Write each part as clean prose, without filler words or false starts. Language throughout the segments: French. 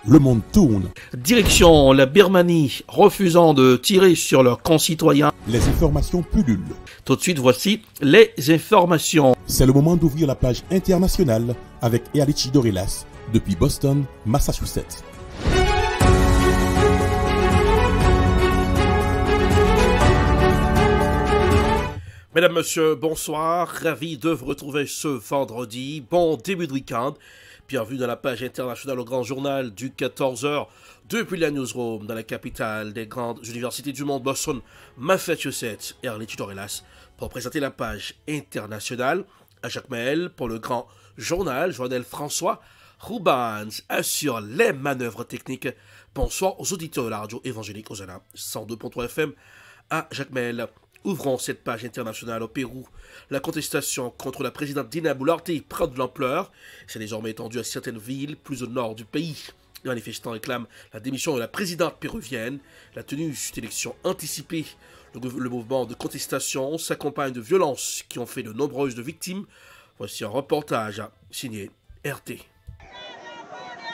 le monde tourne. Direction la Birmanie, refusant de tirer sur leurs concitoyens. Les informations pullulent. Tout de suite, voici les informations. C'est le moment d'ouvrir la page internationale avec Erlichi Dorelas depuis Boston, Massachusetts. Mesdames, Messieurs, bonsoir. Ravi de vous retrouver ce vendredi. Bon début de week-end. Bienvenue dans la page internationale au grand journal du 14h depuis la newsroom dans la capitale des grandes universités du monde, Boston, Massachusetts. Erlichi Dorelas pour présenter la page internationale. À Jacques Maël pour le grand journal. Journal François Roubans assure les manœuvres techniques. Bonsoir aux auditeurs de la radio évangélique Hosanna 102.3 FM à Jacques Maël. Ouvrons cette page internationale au Pérou. La contestation contre la présidente Dina Boluarte prend de l'ampleur. C'est désormais étendu à certaines villes plus au nord du pays. Les manifestants réclament la démission de la présidente péruvienne, la tenue d'élections anticipées. Le mouvement de contestation s'accompagne de violences qui ont fait de nombreuses victimes. Voici un reportage signé RT.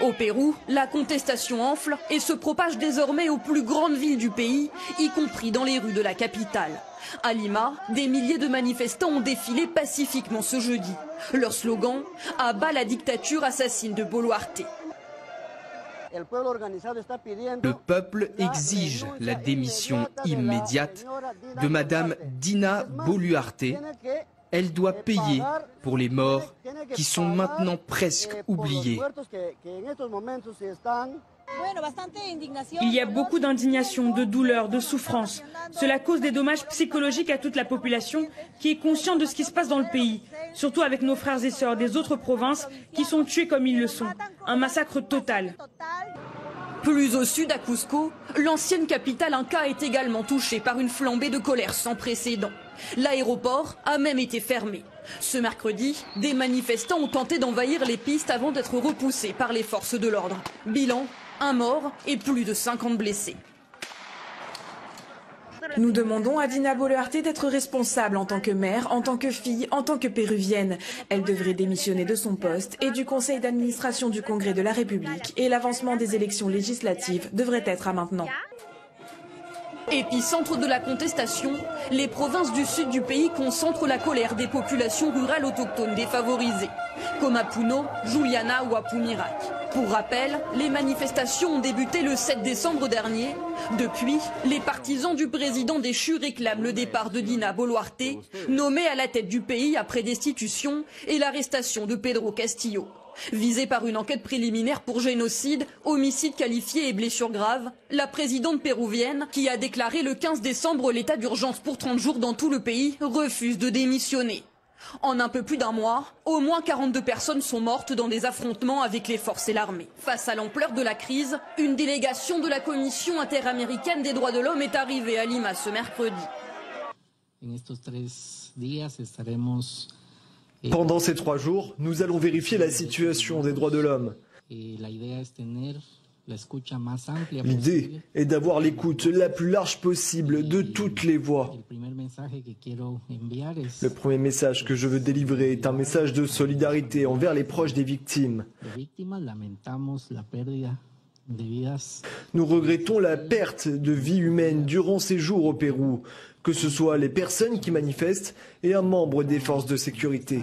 Au Pérou, la contestation enfle et se propage désormais aux plus grandes villes du pays, y compris dans les rues de la capitale. À Lima, des milliers de manifestants ont défilé pacifiquement ce jeudi. Leur slogan « À bas la dictature assassine de Boluarte ». Le peuple exige la démission immédiate de Madame Dina Boluarte. Elle doit payer pour les morts qui sont maintenant presque oubliés. Il y a beaucoup d'indignation, de douleur, de souffrance. Cela cause des dommages psychologiques à toute la population qui est consciente de ce qui se passe dans le pays, surtout avec nos frères et sœurs des autres provinces qui sont tués comme ils le sont. Un massacre total. Plus au sud, à Cusco, l'ancienne capitale inca est également touchée par une flambée de colère sans précédent. L'aéroport a même été fermé. Ce mercredi, des manifestants ont tenté d'envahir les pistes avant d'être repoussés par les forces de l'ordre. Bilan, un mort et plus de 50 blessés. Nous demandons à Dina Boluarte d'être responsable en tant que mère, en tant que fille, en tant que péruvienne. Elle devrait démissionner de son poste et du conseil d'administration du Congrès de la République et l'avancement des élections législatives devrait être à maintenant. Épicentre de la contestation, les provinces du sud du pays concentrent la colère des populations rurales autochtones défavorisées, comme à Puno, Juliana ou à Pumirac. Pour rappel, les manifestations ont débuté le 7 décembre dernier. Depuis, les partisans du président déchu réclament le départ de Dina Boluarte, nommée à la tête du pays après destitution et l'arrestation de Pedro Castillo. Visée par une enquête préliminaire pour génocide, homicide qualifié et blessures graves, la présidente péruvienne, qui a déclaré le 15 décembre l'état d'urgence pour 30 jours dans tout le pays, refuse de démissionner. En un peu plus d'un mois, au moins 42 personnes sont mortes dans des affrontements avec les forces et l'armée. Face à l'ampleur de la crise, une délégation de la Commission interaméricaine des droits de l'homme est arrivée à Lima ce mercredi. Pendant ces 3 jours, nous allons vérifier la situation des droits de l'homme. L'idée est d'avoir l'écoute la plus large possible de toutes les voix. Le premier message que je veux délivrer est un message de solidarité envers les proches des victimes. Nous regrettons la perte de vie humaine durant ces jours au Pérou, que ce soit les personnes qui manifestent et un membre des forces de sécurité.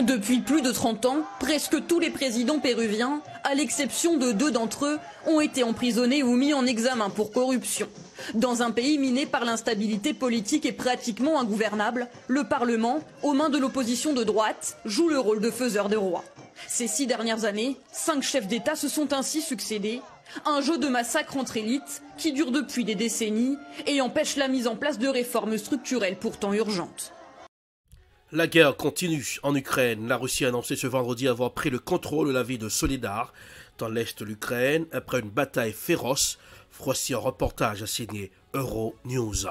Depuis plus de 30 ans, presque tous les présidents péruviens, à l'exception de 2 d'entre eux, ont été emprisonnés ou mis en examen pour corruption. Dans un pays miné par l'instabilité politique et pratiquement ingouvernable, le Parlement, aux mains de l'opposition de droite, joue le rôle de faiseur de roi. Ces 6 dernières années, 5 chefs d'État se sont ainsi succédés. Un jeu de massacre entre élites qui dure depuis des décennies et empêche la mise en place de réformes structurelles pourtant urgentes. La guerre continue en Ukraine. La Russie a annoncé ce vendredi avoir pris le contrôle de la ville de Soledar, dans l'est de l'Ukraine, après une bataille féroce. Voici un reportage signé Euronews.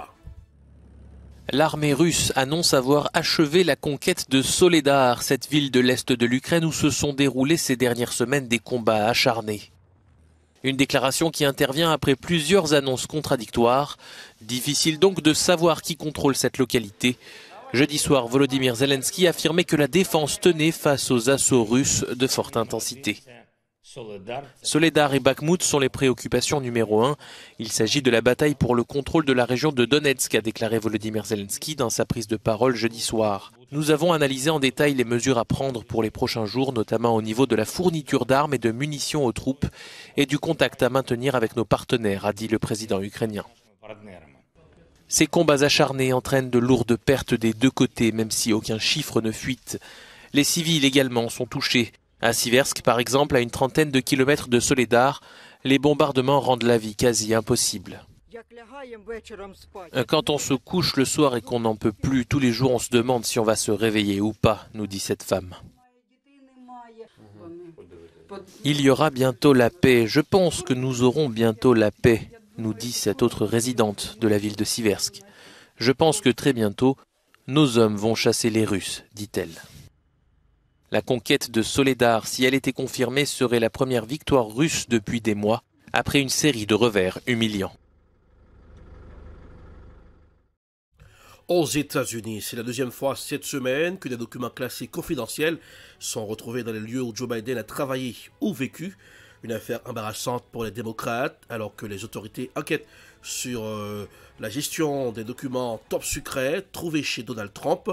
L'armée russe annonce avoir achevé la conquête de Soledar, cette ville de l'est de l'Ukraine où se sont déroulés ces dernières semaines des combats acharnés. Une déclaration qui intervient après plusieurs annonces contradictoires. Difficile donc de savoir qui contrôle cette localité. Jeudi soir, Volodymyr Zelensky affirmait que la défense tenait face aux assauts russes de forte intensité. Soledar et Bakhmout sont les préoccupations numéro 1. Il s'agit de la bataille pour le contrôle de la région de Donetsk, a déclaré Volodymyr Zelensky dans sa prise de parole jeudi soir. Nous avons analysé en détail les mesures à prendre pour les prochains jours, notamment au niveau de la fourniture d'armes et de munitions aux troupes et du contact à maintenir avec nos partenaires, a dit le président ukrainien. Ces combats acharnés entraînent de lourdes pertes des deux côtés, même si aucun chiffre ne fuite. Les civils également sont touchés. À Siversk, par exemple, à une trentaine de kilomètres de Soledar, les bombardements rendent la vie quasi impossible. Quand on se couche le soir et qu'on n'en peut plus, tous les jours on se demande si on va se réveiller ou pas, nous dit cette femme. Il y aura bientôt la paix. Je pense que nous aurons bientôt la paix, nous dit cette autre résidente de la ville de Siversk. Je pense que très bientôt, nos hommes vont chasser les Russes, dit-elle. La conquête de Soledar, si elle était confirmée, serait la première victoire russe depuis des mois, après une série de revers humiliants. Aux États-Unis, c'est la deuxième fois cette semaine que des documents classés confidentiels sont retrouvés dans les lieux où Joe Biden a travaillé ou vécu. Une affaire embarrassante pour les démocrates, alors que les autorités enquêtent sur la gestion des documents top secrets trouvés chez Donald Trump.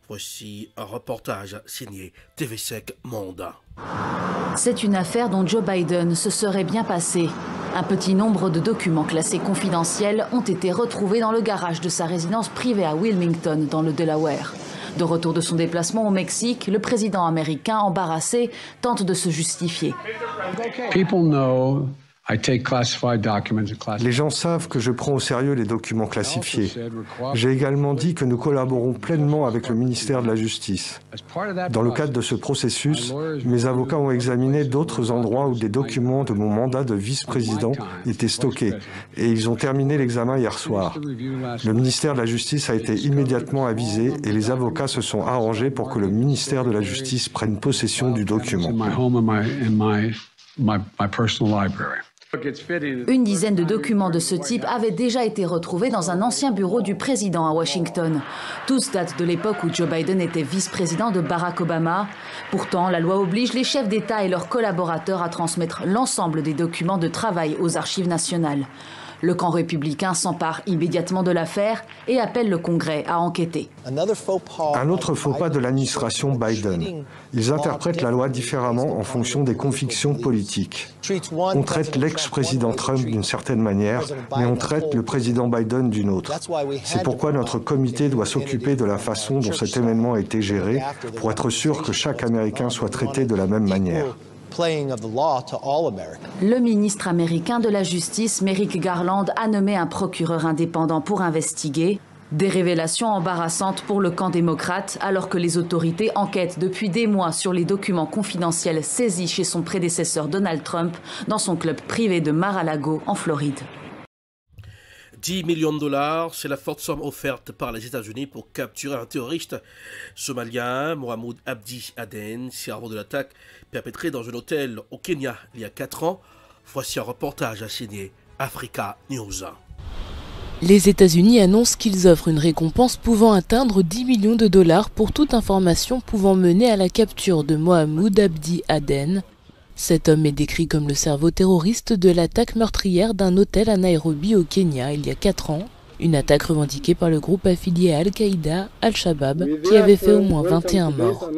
Voici un reportage signé TV5 Monde. C'est une affaire dont Joe Biden se serait bien passé. Un petit nombre de documents classés confidentiels ont été retrouvés dans le garage de sa résidence privée à Wilmington, dans le Delaware. De retour de son déplacement au Mexique, le président américain, embarrassé, tente de se justifier. Les gens savent que je prends au sérieux les documents classifiés. J'ai également dit que nous collaborons pleinement avec le ministère de la Justice. Dans le cadre de ce processus, mes avocats ont examiné d'autres endroits où des documents de mon mandat de vice-président étaient stockés et ils ont terminé l'examen hier soir. Le ministère de la Justice a été immédiatement avisé et les avocats se sont arrangés pour que le ministère de la Justice prenne possession du document. Une dizaine de documents de ce type avaient déjà été retrouvés dans un ancien bureau du président à Washington. Tous datent de l'époque où Joe Biden était vice-président de Barack Obama. Pourtant, la loi oblige les chefs d'État et leurs collaborateurs à transmettre l'ensemble des documents de travail aux archives nationales. Le camp républicain s'empare immédiatement de l'affaire et appelle le Congrès à enquêter. Un autre faux pas de l'administration Biden. Ils interprètent la loi différemment en fonction des convictions politiques. On traite l'ex-président Trump d'une certaine manière, mais on traite le président Biden d'une autre. C'est pourquoi notre comité doit s'occuper de la façon dont cet événement a été géré pour être sûr que chaque Américain soit traité de la même manière. Le ministre américain de la Justice, Merrick Garland, a nommé un procureur indépendant pour investiguer. Des révélations embarrassantes pour le camp démocrate, alors que les autorités enquêtent depuis des mois sur les documents confidentiels saisis chez son prédécesseur Donald Trump dans son club privé de Mar-a-Lago, en Floride. 10 millions de dollars, c'est la forte somme offerte par les États-Unis pour capturer un terroriste somalien, Mohamed Abdi Aden, cerveau de l'attaque perpétrée dans un hôtel au Kenya il y a 4 ans. Voici un reportage signé Africa News. Les États-Unis annoncent qu'ils offrent une récompense pouvant atteindre 10 millions de dollars pour toute information pouvant mener à la capture de Mohamed Abdi Aden. Cet homme est décrit comme le cerveau terroriste de l'attaque meurtrière d'un hôtel à Nairobi au Kenya il y a 4 ans. Une attaque revendiquée par le groupe affilié à Al-Qaïda, Al-Shabaab, qui avait fait au moins 21 morts.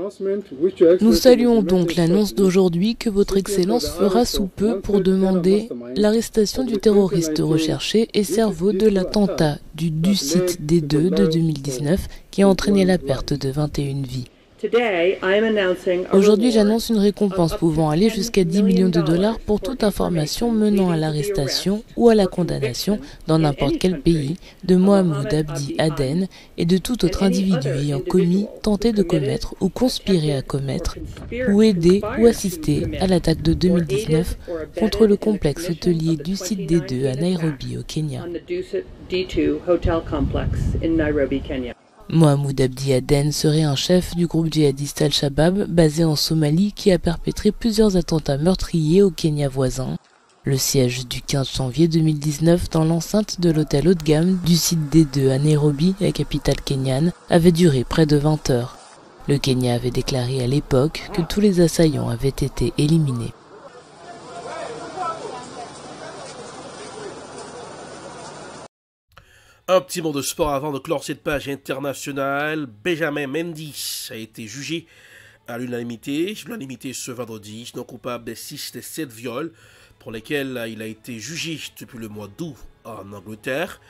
Nous saluons donc l'annonce d'aujourd'hui que votre Excellence fera sous peu pour demander l'arrestation du terroriste recherché et cerveau de l'attentat du site D2 de 2019 qui a entraîné la perte de 21 vies. Aujourd'hui, j'annonce une récompense pouvant aller jusqu'à 10 millions de dollars pour toute information menant à l'arrestation ou à la condamnation dans n'importe quel pays de Mohamed Abdi Aden et de tout autre individu ayant commis, tenté de commettre ou conspiré à commettre ou aidé ou assisté à l'attaque de 2019 contre le complexe hôtelier du site D2 à Nairobi au Kenya. Mohamed Abdi Aden serait un chef du groupe djihadiste Al-Shabaab basé en Somalie qui a perpétré plusieurs attentats meurtriers au Kenya voisin. Le siège du 15 janvier 2019 dans l'enceinte de l'hôtel haut de gamme du site D2 à Nairobi, la capitale kenyane, avait duré près de 20 heures. Le Kenya avait déclaré à l'époque que tous les assaillants avaient été éliminés. Un petit mot de sport avant de clore cette page internationale. Benjamin Mendy a été jugé à l'unanimité ce vendredi, non coupable des 6 des 7 viols pour lesquels il a été jugé depuis le mois d'août en Angleterre.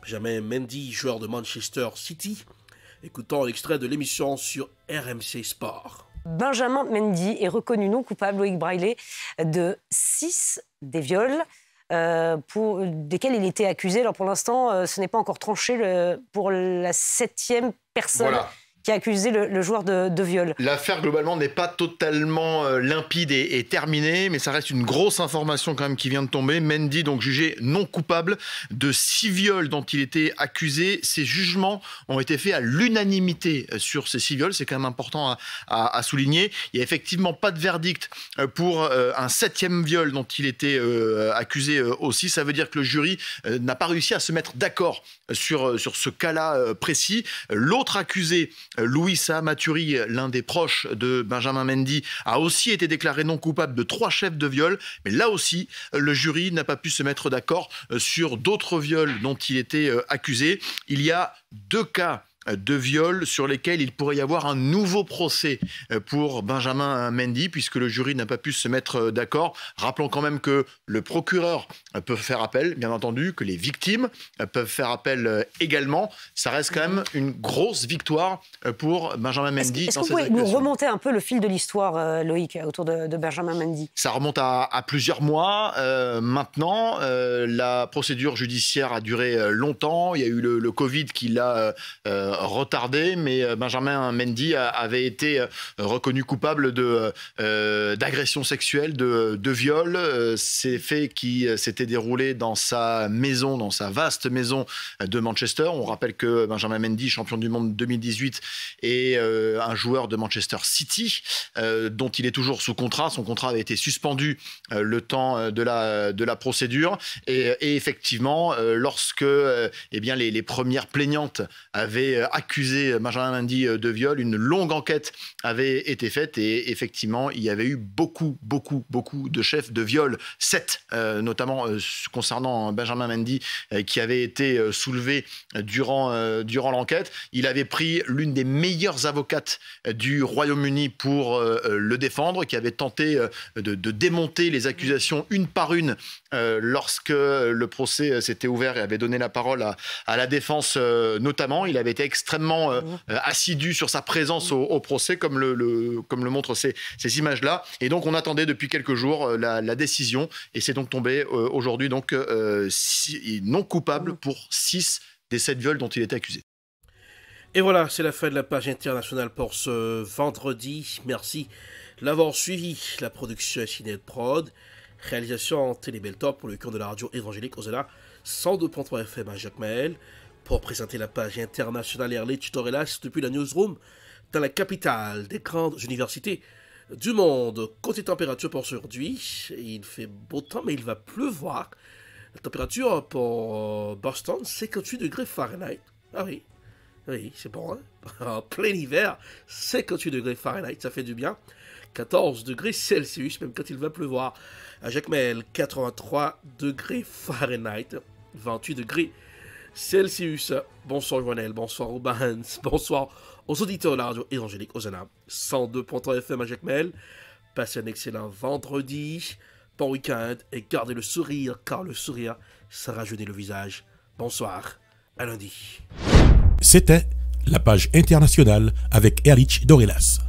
Benjamin Mendy, joueur de Manchester City. Écoutons l'extrait de l'émission sur RMC Sport. Benjamin Mendy est reconnu non coupable, Loïc Braillet, de 6 des viols desquels il était accusé. Alors pour l'instant, ce n'est pas encore tranché pour la 7e personne. Voilà. Qui a accusé le joueur de viol. L'affaire, globalement, n'est pas totalement limpide et terminée, mais ça reste une grosse information quand même qui vient de tomber. Mendy, donc jugé non coupable de 6 viols dont il était accusé. Ces jugements ont été faits à l'unanimité sur ces 6 viols. C'est quand même important à souligner. Il n'y a effectivement pas de verdict pour un 7e viol dont il était accusé aussi. Ça veut dire que le jury n'a pas réussi à se mettre d'accord sur ce cas-là précis. L'autre accusé, Louisa Maturi, l'un des proches de Benjamin Mendy, a aussi été déclaré non coupable de 3 chefs de viol. Mais là aussi, le jury n'a pas pu se mettre d'accord sur d'autres viols dont il était accusé. Il y a 2 cas de viol sur lesquels il pourrait y avoir un nouveau procès pour Benjamin Mendy, puisque le jury n'a pas pu se mettre d'accord. Rappelons quand même que le procureur peut faire appel, bien entendu, que les victimes peuvent faire appel également. Ça reste quand même une grosse victoire pour Benjamin Mendy. Est-ce que vous pouvez nous remonter un peu le fil de l'histoire, Loïc, autour de Benjamin Mendy? Ça remonte à plusieurs mois maintenant. La procédure judiciaire a duré longtemps. Il y a eu le Covid qui l'a retardé, mais Benjamin Mendy avait été reconnu coupable d'agression sexuelle, de viol. Ces faits qui s'étaient déroulés dans sa maison, dans sa vaste maison de Manchester. On rappelle que Benjamin Mendy, champion du monde 2018, est un joueur de Manchester City, dont il est toujours sous contrat. Son contrat avait été suspendu le temps de la procédure. Et effectivement, lorsque les premières plaignantes avaient accusé Benjamin Mendy de viol, une longue enquête avait été faite et effectivement, il y avait eu beaucoup de chefs de viol, 7 notamment concernant Benjamin Mendy, qui avaient été soulevés durant l'enquête. Il avait pris l'une des meilleures avocates du Royaume-Uni pour le défendre, qui avait tenté de démonter les accusations une par une lorsque le procès s'était ouvert et avait donné la parole à la défense notamment. Il avait été extrêmement assidu sur sa présence au procès, comme le montrent ces images-là. Et donc, on attendait depuis quelques jours la décision. Et c'est donc tombé aujourd'hui non coupable pour 6 des 7 viols dont il était accusé. Et voilà, c'est la fin de la page internationale pour ce vendredi. Merci de l'avoir suivi. La production est Cinet Prod. Réalisation Télé Beltop pour le camp de la radio évangélique Osana 102.3 FM à Jacmel. Pour présenter la page internationale Erlich Tutorelas depuis la newsroom dans la capitale des grandes universités du monde. Côté température pour aujourd'hui, il fait beau temps mais il va pleuvoir. La température pour Boston, 58 degrés Fahrenheit. Ah oui, c'est bon, hein? En plein hiver, 58 degrés Fahrenheit, ça fait du bien. 14 degrés Celsius, même quand il va pleuvoir. À Jacmel, 83 degrés Fahrenheit, 28 degrés Celsius. Bonsoir Joannel, bonsoir Aubans, bonsoir aux auditeurs de la radio évangélique Osana 102.3 FM à Jacmel. Passez un excellent vendredi, bon week-end et gardez le sourire, car le sourire, ça rajeunit le visage. Bonsoir, à lundi. C'était la page internationale avec Erlich Dorelas.